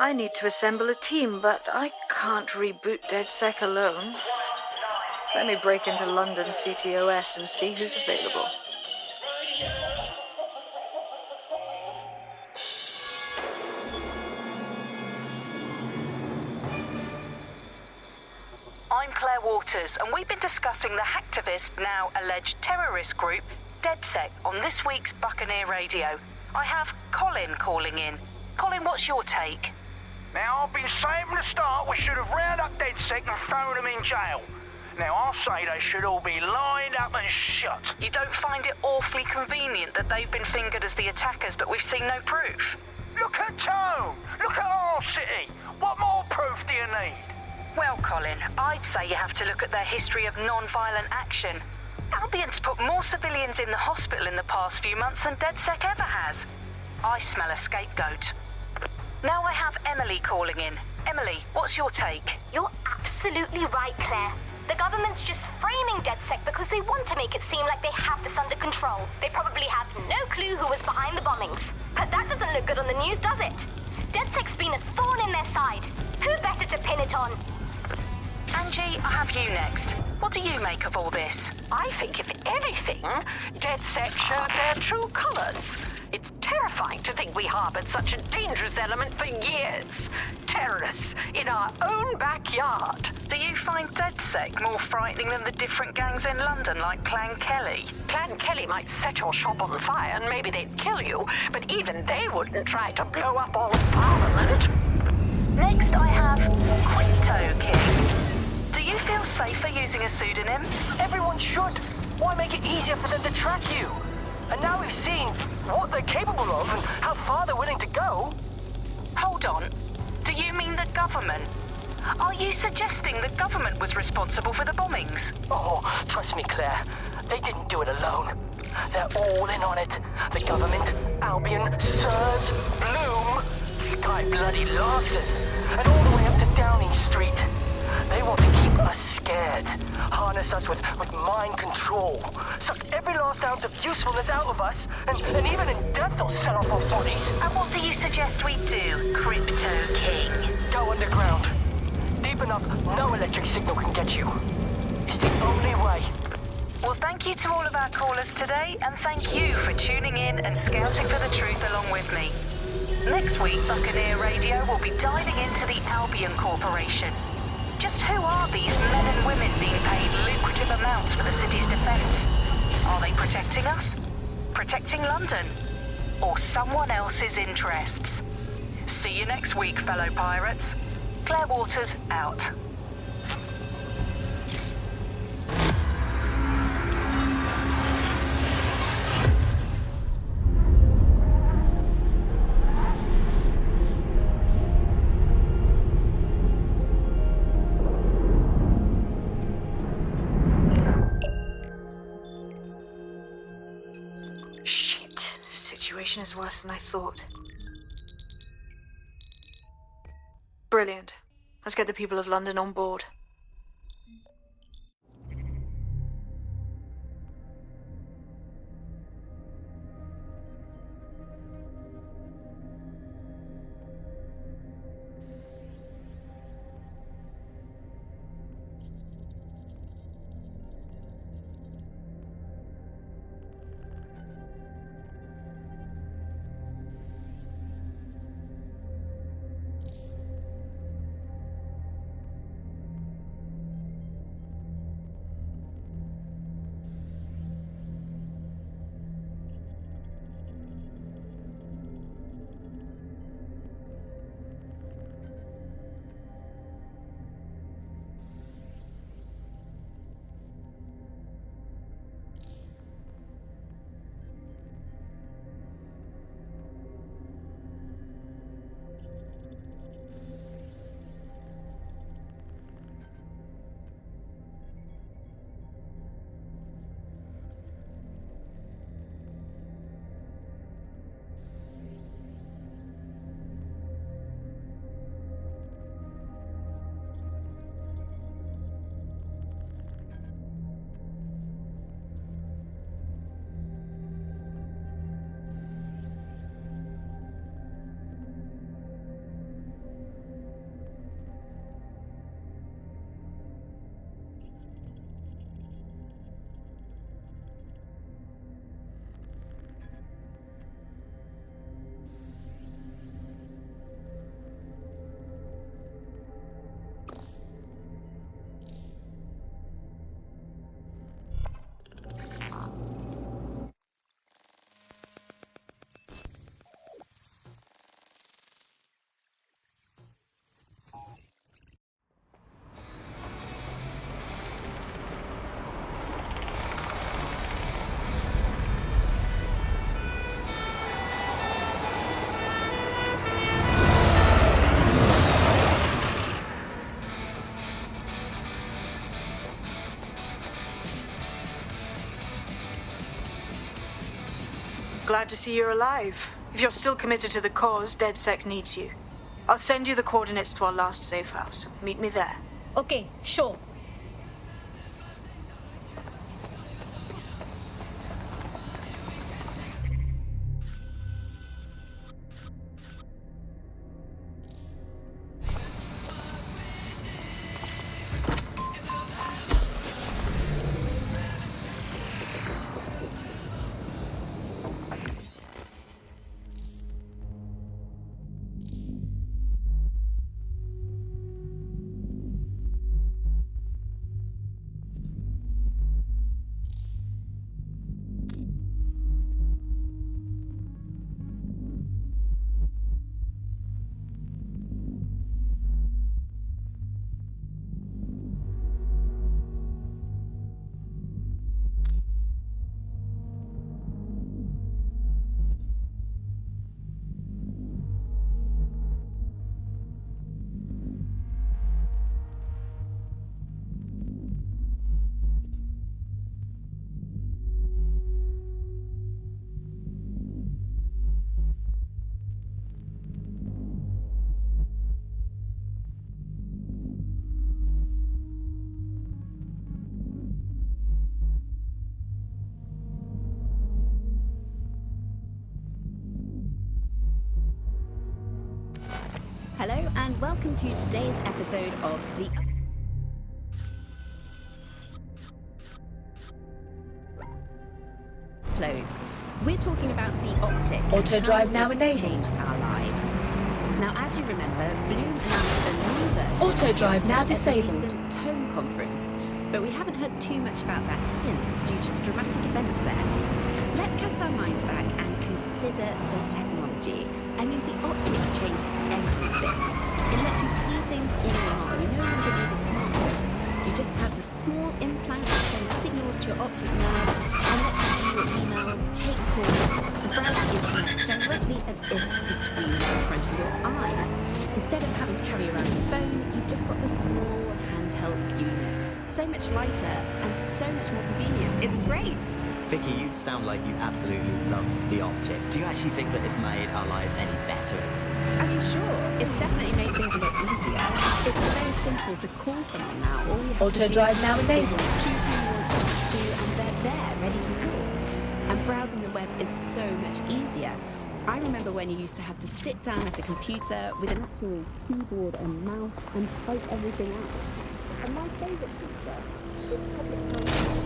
I need to assemble a team, but I can't reboot Deadsec alone. Let me break into London CTOS and see who's available. I'm Claire Waters, and we've been discussing the hacktivist, now alleged terrorist group, Deadsec, on this week's Buccaneer Radio. I have Colin calling in. Colin, what's your take? Now, I've been saying from the start we should have rounded up Deadsec and thrown them in jail. Now, I'll say they should all be lined up and shot. You don't find it awfully convenient that they've been fingered as the attackers, but we've seen no proof? Look at Tone! Look at our city! What more proof do you need? Well, Colin, I'd say you have to look at their history of non-violent action. Albion's put more civilians in the hospital in the past few months than Deadsec ever has. I smell a scapegoat. Now I have Emily calling in. Emily, what's your take? You're absolutely right, Claire. The government's just framing Deadsec because they want to make it seem like they have this under control. They probably have no clue who was behind the bombings. But that doesn't look good on the news, does it? Deadsec's been a thorn in their side. Who better to pin it on? Angie, I have you next. What do you make of all this? I think, if anything, Deadsec showed their true colors. It's terrifying to think we harbored such a dangerous element for years. Terrorists in our own backyard. Do you find Deadsec more frightening than the different gangs in London, like Clan Kelly? Clan Kelly might set your shop on fire and maybe they'd kill you, but even they wouldn't try to blow up all of Parliament. Next, I have Crypto King. Do you feel safer using a pseudonym? Everyone should. Why make it easier for them to track you? And now we've seen what they're capable of and how far they're willing to go. Hold on. Do you mean the government? Are you suggesting the government was responsible for the bombings? Oh, trust me, Claire. They didn't do it alone. They're all in on it. The government, Albion, Sirs, Bloom, Sky Bloody Larson, and all the way up to Downing Street. They want to keep us scared, harness us with mind control, suck every last ounce of usefulness out of us, and even in death they'll sell off our bodies. And what do you suggest we do, Crypto King? Go underground. Deep enough, no electric signal can get you. It's the only way. Well, thank you to all of our callers today, and thank you for tuning in and scouting for the truth along with me. Next week, Buccaneer Radio will be diving into the Albion Corporation. Just who are these men and women being paid lucrative amounts for the city's defense? Are they protecting us? Protecting London? Or someone else's interests? See you next week, fellow pirates. Claire Waters, out. Situation is worse than I thought. Brilliant. Let's get the people of London on board. glad to see you're alive. If you're still committed to the cause, Deadsec needs you. I'll send you the coordinates to our last safe house. Meet me there. Okay, sure. Hello and welcome to today's episode of The Upload. We're talking about the optic. Auto drive now enabled. Changed our lives. Now, as you remember, Bloom announced a new version Auto drive now at the disabled. recent Tone conference, but we haven't heard too much about that since due to the dramatic events there. Let's cast our minds back and consider the technology. I mean, the optic changed everything. It lets you see things all along. You no longer need a smartphone. You just have the small implant that sends signals to your optic nerve and lets you see your emails, take calls, and browse the internet directly as if the screen is in front of your eyes. Instead of having to carry around a phone, you've just got the small handheld unit. So much lighter and so much more convenient. It's great. Vicky, you sound like you absolutely love the optic. Do you actually think that it's made our lives any better? I mean, sure, it's definitely made things a lot easier. It's so simple to call someone now. All you have Auto to do drive now is enabled. choose who you want to chat to, and they're there, ready to talk. And browsing the web is so much easier. I remember when you used to have to sit down at a computer with an actual keyboard and mouse and type everything out. And my favourite feature is public transport.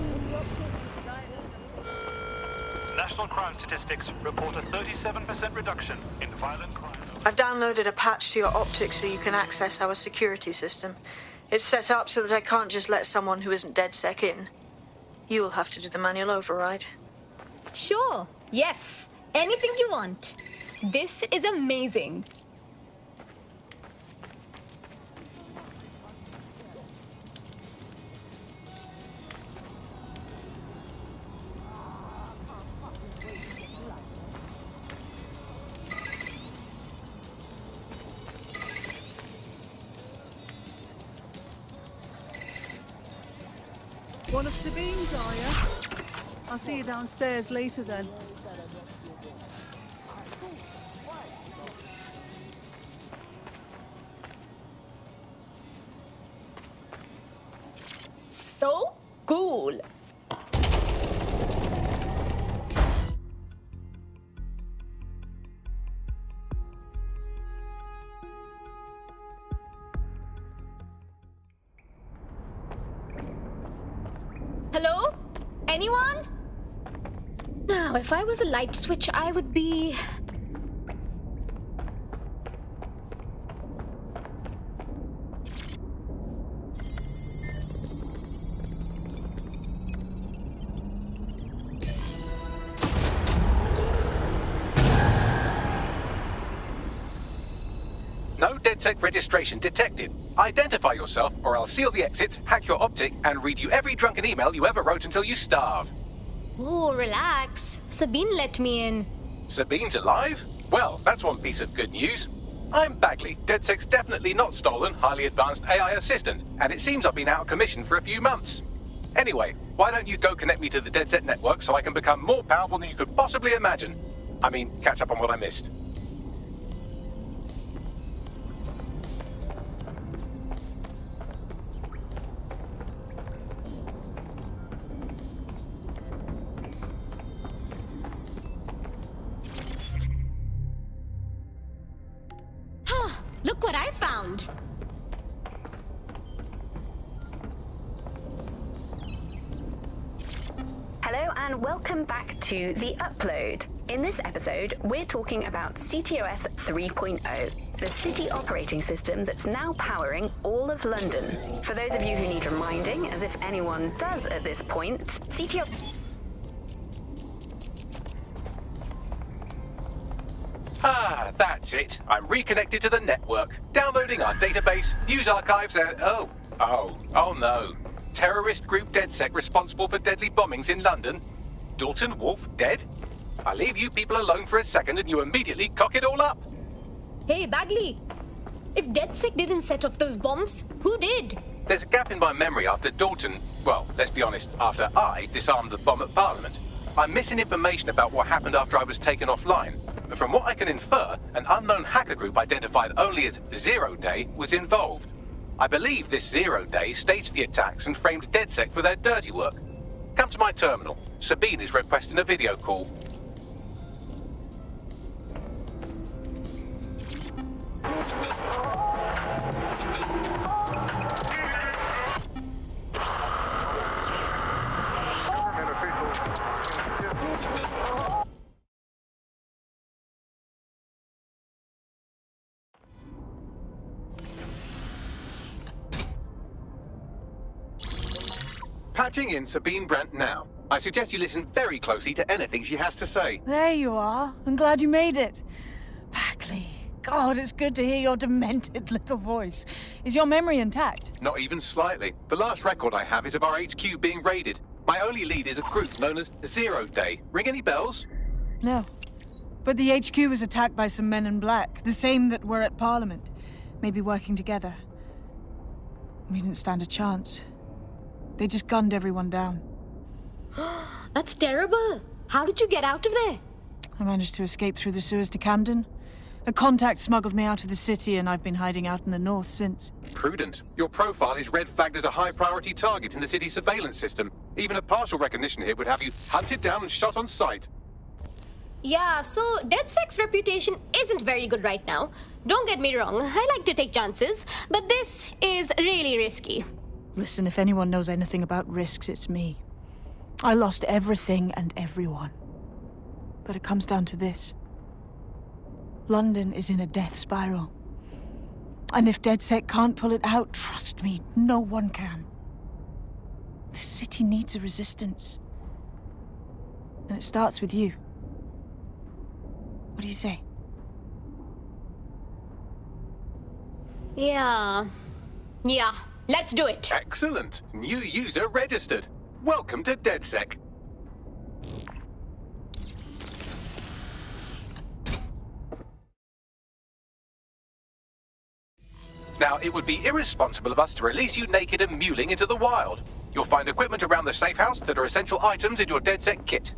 National crime statistics report a 37% reduction in violent crime. I've downloaded a patch to your optics so you can access our security system. It's set up so that I can't just let someone who isn't Deadsec in. You'll have to do the manual override. Sure. Yes. Anything you want. This is amazing. One of Sabine's, are you? I'll see you downstairs later then. So cool. Hello? Anyone? Now, if I was a light switch, I would be... No Deadsec registration detected. Identify yourself, or I'll seal the exits, hack your optic, and read you every drunken email you ever wrote until you starve. Oh, relax. Sabine let me in. Sabine's alive? Well, that's one piece of good news. I'm Bagley, Deadsec's definitely not stolen, highly advanced AI assistant, and it seems I've been out of commission for a few months. Anyway, why don't you go connect me to the Deadsec network so I can become more powerful than you could possibly imagine? I mean, catch up on what I missed. Look what I found! Hello and welcome back to The Upload. In this episode, we're talking about CTOS 3.0, the city operating system that's now powering all of London. For those of you who need reminding, as if anyone does at this point, CTOS... Ah, that's it. I'm reconnected to the network, downloading our database, news archives, and... Oh no. Terrorist group Deadsec responsible for deadly bombings in London. Dalton Wolf dead? I leave you people alone for a second and you immediately cock it all up. Hey, Bagley! If Deadsec didn't set off those bombs, who did? There's a gap in my memory after Dalton... Well, let's be honest, after I disarmed the bomb at Parliament. I'm missing information about what happened after I was taken offline. But from what I can infer, an unknown hacker group identified only as Zero Day was involved. I believe this Zero Day staged the attacks and framed Deadsec for their dirty work. Come to my terminal. Sabine is requesting a video call. Patching in Sabine Brandt now. I suggest you listen very closely to anything she has to say. There you are. I'm glad you made it. Bagley, God, it's good to hear your demented little voice. Is your memory intact? Not even slightly. The last record I have is of our HQ being raided. My only lead is a group known as Zero Day. Ring any bells? No. But the HQ was attacked by some men in black, the same that were at Parliament. Maybe working together. We didn't stand a chance. They just gunned everyone down. That's terrible! How did you get out of there? I managed to escape through the sewers to Camden. A contact smuggled me out of the city and I've been hiding out in the north since. Prudent. Your profile is red flagged as a high-priority target in the city's surveillance system. Even a partial recognition here would have you hunted down and shot on sight. Yeah, so Deadsec's reputation isn't very good right now. Don't get me wrong, I like to take chances, but this is really risky. Listen, if anyone knows anything about risks, it's me. I lost everything and everyone. But it comes down to this. London is in a death spiral. And if Deadsec can't pull it out, trust me, no one can. The city needs a resistance. And it starts with you. What do you say? Yeah, let's do it. Excellent. New user registered. Welcome to Deadsec. Now, it would be irresponsible of us to release you naked and mewling into the wild. You'll find equipment around the safe house that are essential items in your Deadsec kit.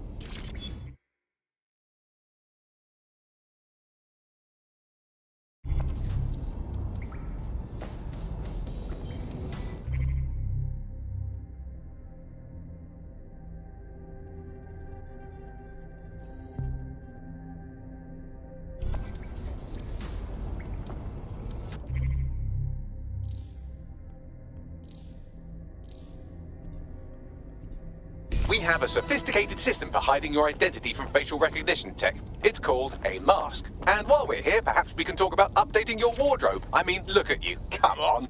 We have a sophisticated system for hiding your identity from facial recognition tech. It's called a mask. And while we're here, perhaps we can talk about updating your wardrobe. I mean, look at you. Come on.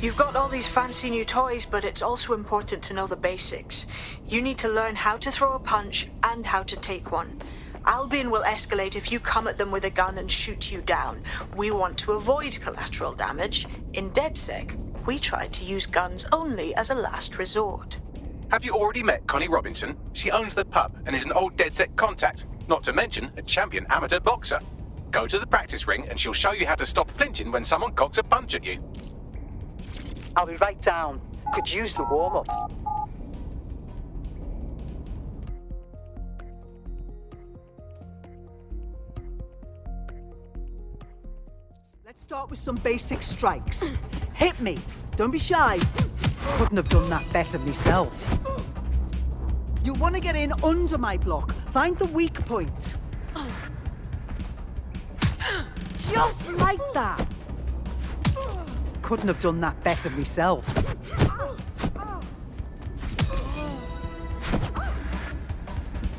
You've got all these fancy new toys, but it's also important to know the basics. You need to learn how to throw a punch and how to take one. Albion will escalate if you come at them with a gun and shoot you down. We want to avoid collateral damage. In Deadsec, we tried to use guns only as a last resort. Have you already met Connie Robinson? She owns the pub and is an old Deadsec contact, not to mention a champion amateur boxer. Go to the practice ring and she'll show you how to stop flinching when someone cocks a punch at you. I'll be right down. Could use the warm-up. Let's start with some basic strikes. Hit me. Don't be shy. Couldn't have done that better myself. You'll want to get in under my block. Find the weak point. Just like that. Couldn't have done that better myself.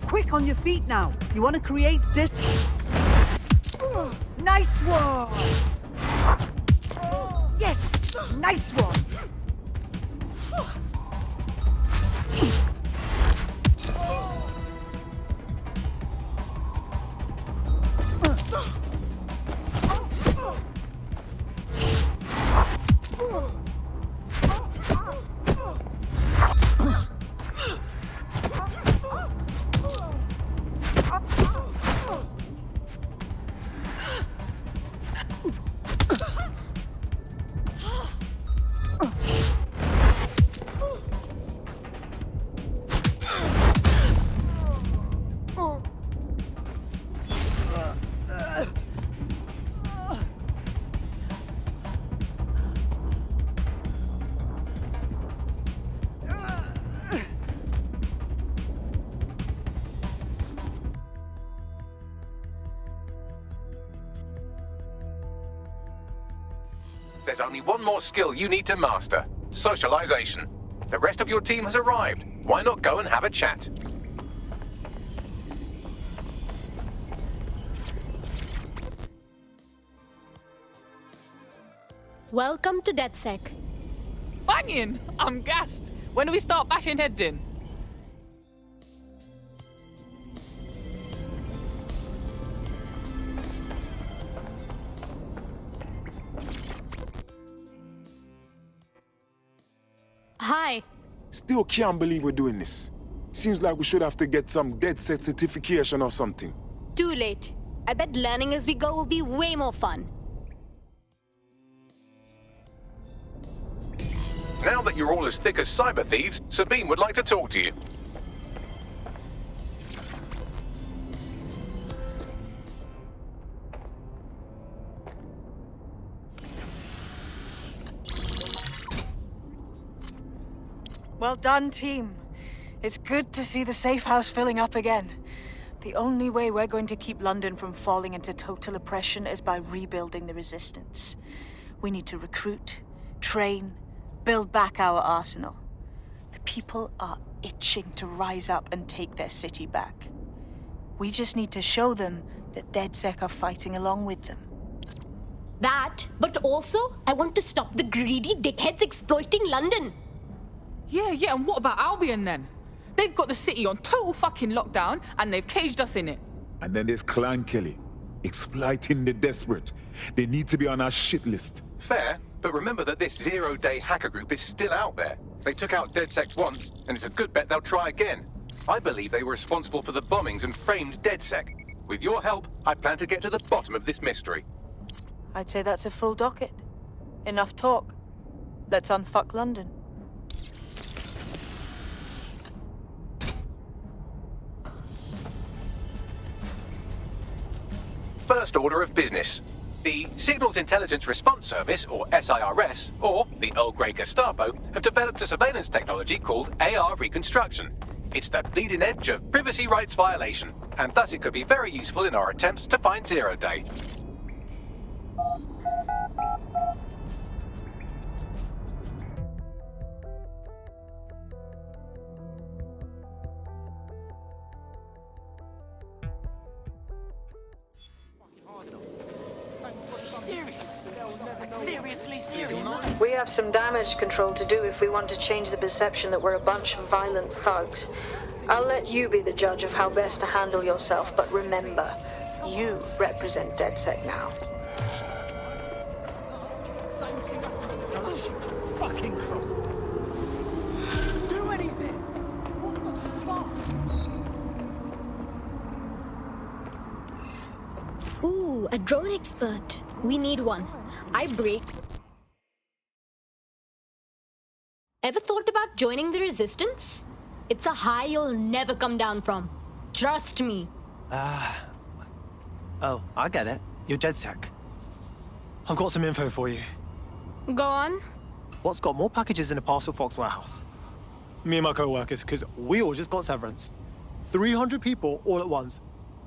Quick on your feet now. You want to create distance. Nice one. Yes, nice one. There's only one more skill you need to master: socialization. The rest of your team has arrived. Why not go and have a chat? Welcome to Deadsec. Banging! I'm gassed. When do we start bashing heads in? Hi. Still can't believe we're doing this. Seems like we should have to get some Deadsec certification or something. Too late. I bet learning as we go will be way more fun. Now that you're all as thick as cyber thieves, Sabine would like to talk to you. Well done, team. It's good to see the safe house filling up again. The only way we're going to keep London from falling into total oppression is by rebuilding the resistance. We need to recruit, train, build back our arsenal. The people are itching to rise up and take their city back. We just need to show them that Deadsec are fighting along with them. That, but also, I want to stop the greedy dickheads exploiting London. Yeah, and what about Albion then? They've got the city on total fucking lockdown and they've caged us in it. And then there's Clan Kelly, exploiting the desperate. They need to be on our shit list. Fair, but remember that this zero-day hacker group is still out there. They took out Deadsec once, and it's a good bet they'll try again. I believe they were responsible for the bombings and framed Deadsec. With your help, I plan to get to the bottom of this mystery. I'd say that's a full docket. Enough talk. Let's unfuck London. First order of business. The Signals Intelligence Response Service, or SIRS, or the Earl Grey Gestapo, have developed a surveillance technology called AR Reconstruction. It's the bleeding edge of privacy rights violation, and thus it could be very useful in our attempts to find Zero Day. Seriously, serious. We have some damage control to do if we want to change the perception that we're a bunch of violent thugs. I'll let you be the judge of how best to handle yourself, but remember, you represent Deadsec now. Fucking cross. Do anything. What the fuck? Ooh, a drone expert. We need one. I break. Ever thought about joining the resistance? It's a high you'll never come down from. Trust me. Oh, I get it. You're Deadsec. I've got some info for you. Go on. What's got more packages in a parcel Fox warehouse? Me and my co-workers, because we all just got severance. 300 people all at once.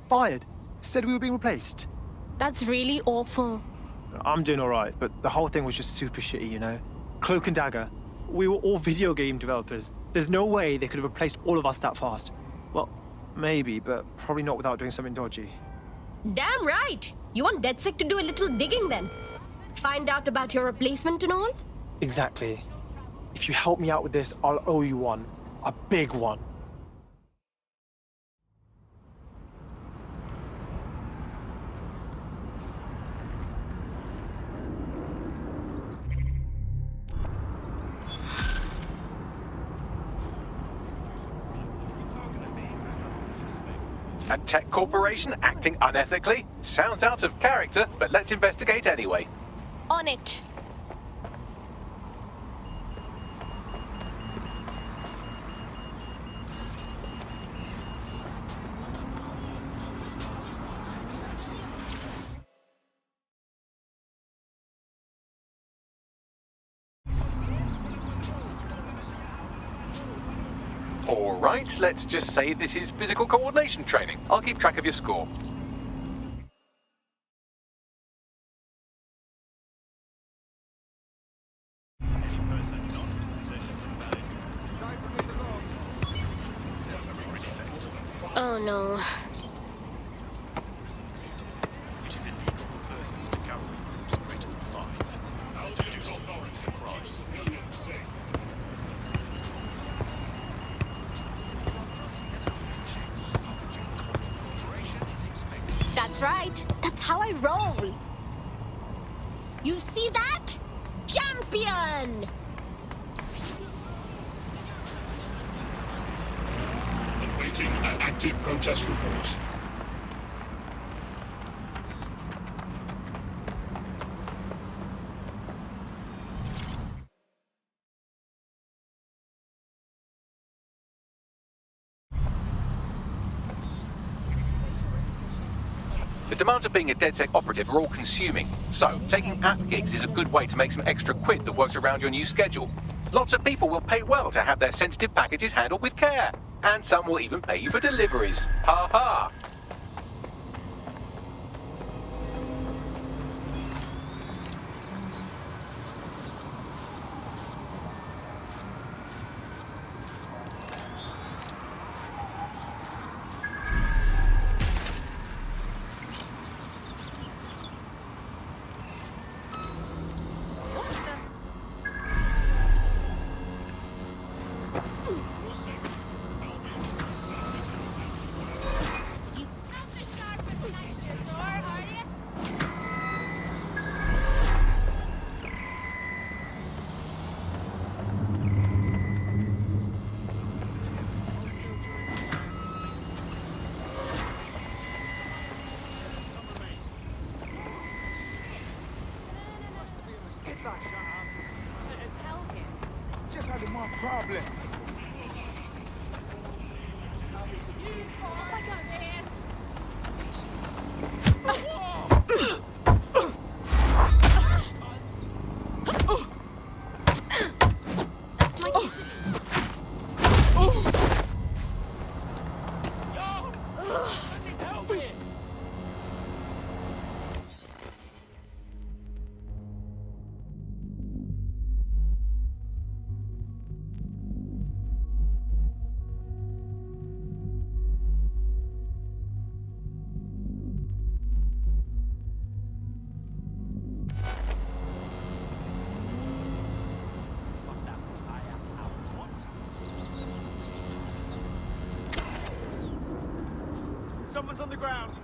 Fired. Said we were being replaced. That's really awful. I'm doing all right, but the whole thing was just super shitty, you know? Cloak and Dagger. We were all video game developers. There's no way they could have replaced all of us that fast. Well, maybe, but probably not without doing something dodgy. Damn right. You want Deadsec to do a little digging then? Find out about your replacement and all? Exactly. If you help me out with this, I'll owe you one. A big one. A tech corporation acting unethically? Sounds out of character, but let's investigate anyway. On it. All right, let's just say this is physical coordination training. I'll keep track of your score. Oh no. It is illegal for persons to gather in groups greater than 5. To do so is a crime. That's right. That's how I roll. You see that? Champion! Awaiting an active protest report. The demands of being a Deadsec operative are all consuming, so taking app gigs is a good way to make some extra quid that works around your new schedule. Lots of people will pay well to have their sensitive packages handled with care, and some will even pay you for deliveries. Ha ha! Just having more problems. Someone's on the ground.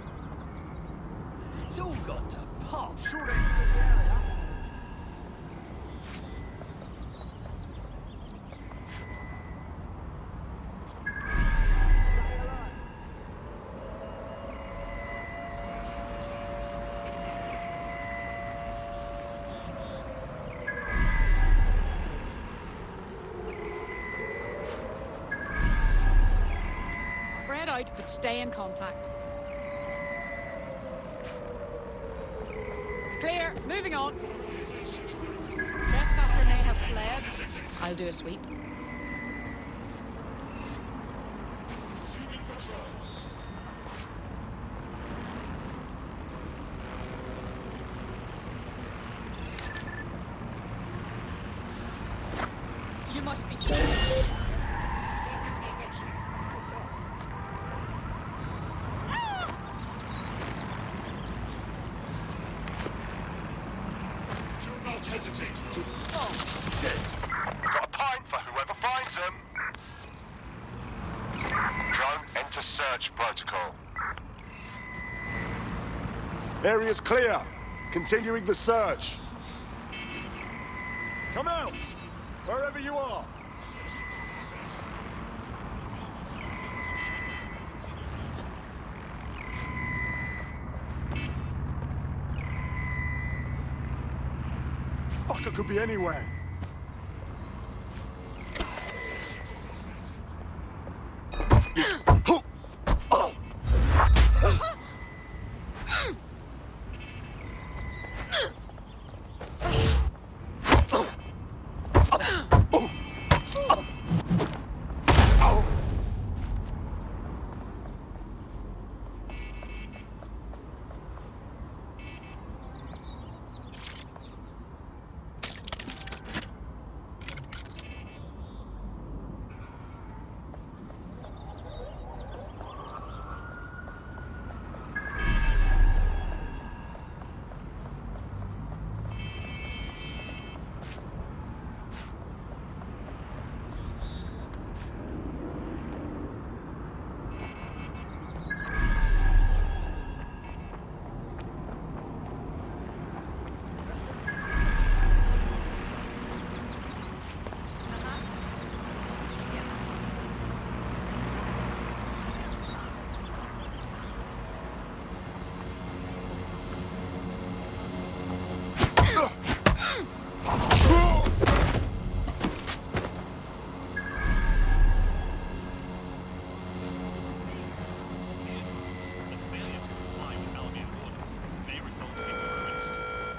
It's all got to pop. Sure they Spread out, but stay in contact. It's clear. Moving on. Trespasser may have fled. I'll do a sweep. You must be joking. hesitate to... Oh, shit! Got a pint for whoever finds them! Drone, enter search protocol. Area's clear. Continuing the search. Come out! Wherever you are! Fucker could be anywhere.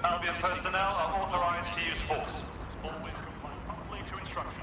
Albion personnel are authorized to use force. Always comply promptly to instruction.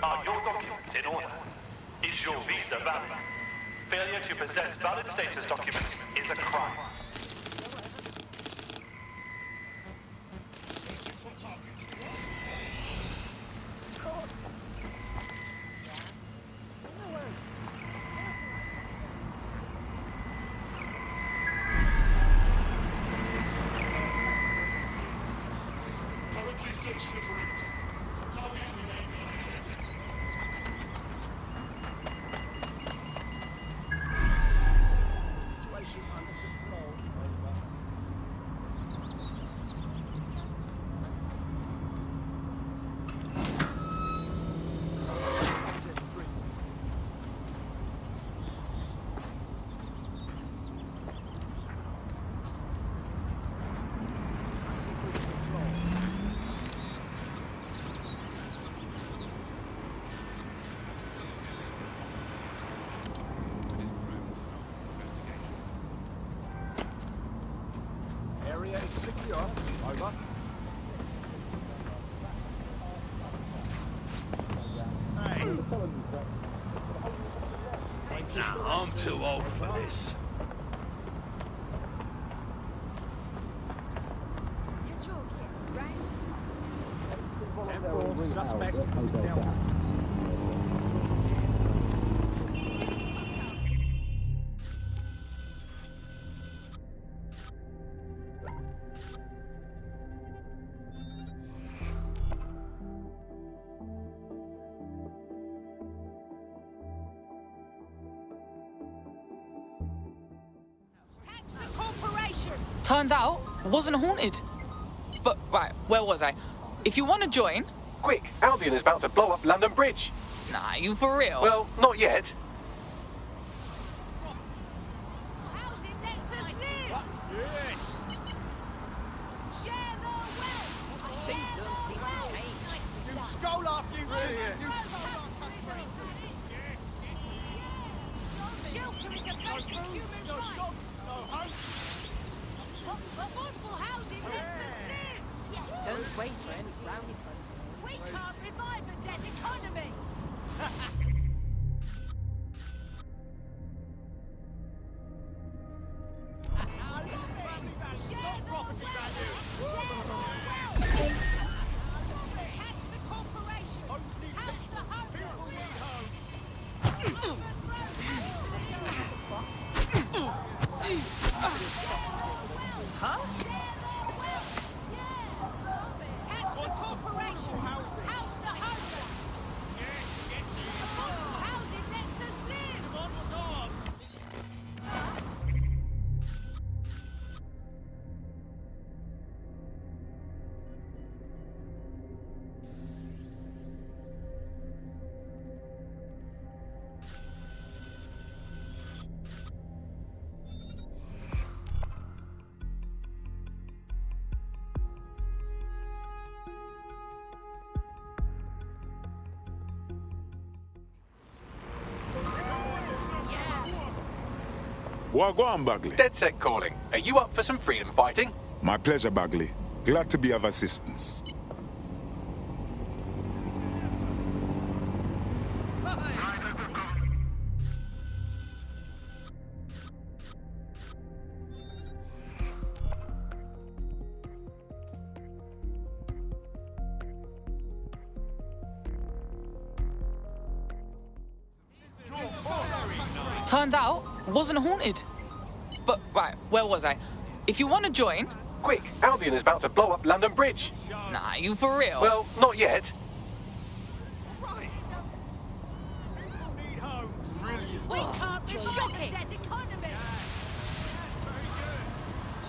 Are your documents in order? Is your visa valid? Failure to possess valid status documents is a crime. Situation under control. area is secure. Over. Nah, I'm too old for this. 10-4, suspect has been dealt with. Turns out, it wasn't haunted. But, right, where was I? If you want to join... Quick, Albion is about to blow up London Bridge. Nah, you for real? Well, not yet. Stroll off, you two! Shelter is a basic human right. No hope. Affordable housing lets us live. Yes. Don't wait, friends. Brownie friends. We can't revive a dead economy. Not property value. Tax the corporation. Homes need House the people. home. People need homes. Huh? Tax the corporation. House the homeless. Affordable housing lets us live. What was ours? What go on, Bagley? Deadsec calling. Are you up for some freedom fighting? My pleasure, Bagley. Glad to be of assistance. Turns out, it wasn't haunted. But, right, where was I? If you want to join... Quick, Albion is about to blow up London Bridge. Nah, you for real? Well, not yet. We can't revive a dead economy.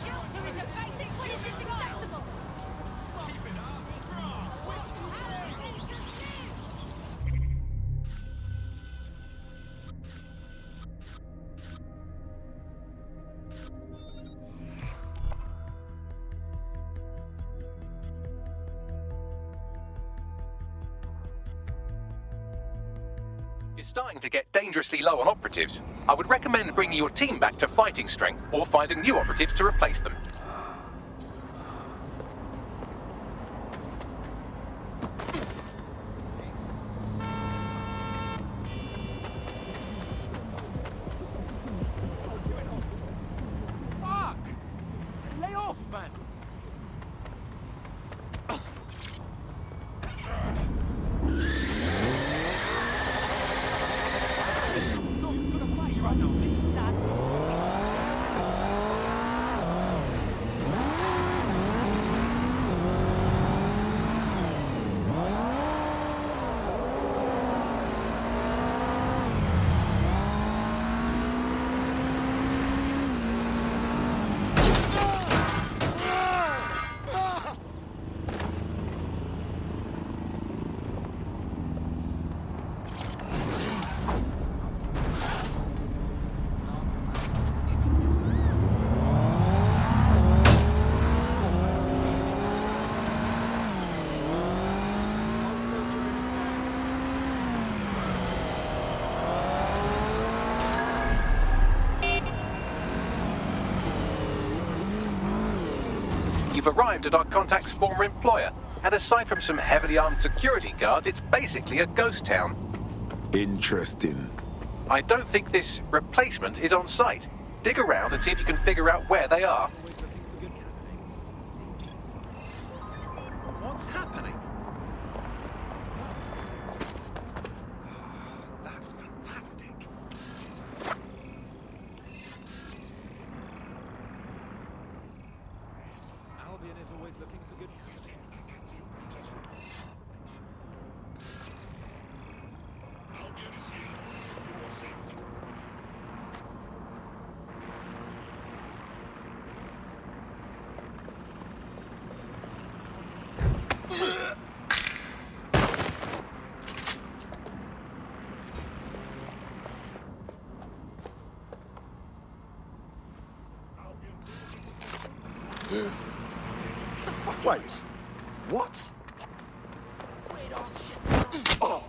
Shelter is a basic human right. You're starting to get dangerously low on operatives. I would recommend bringing your team back to fighting strength or finding new operatives to replace them. Fuck! Lay off, man! You've arrived at our contact's former employer, and aside from some heavily armed security guards, it's basically a ghost town. Interesting. I don't think this replacement is on site. Dig around and see if you can figure out where they are. What's happening? That's fantastic. Albion is always looking for good candidates. Wait. What? Oh.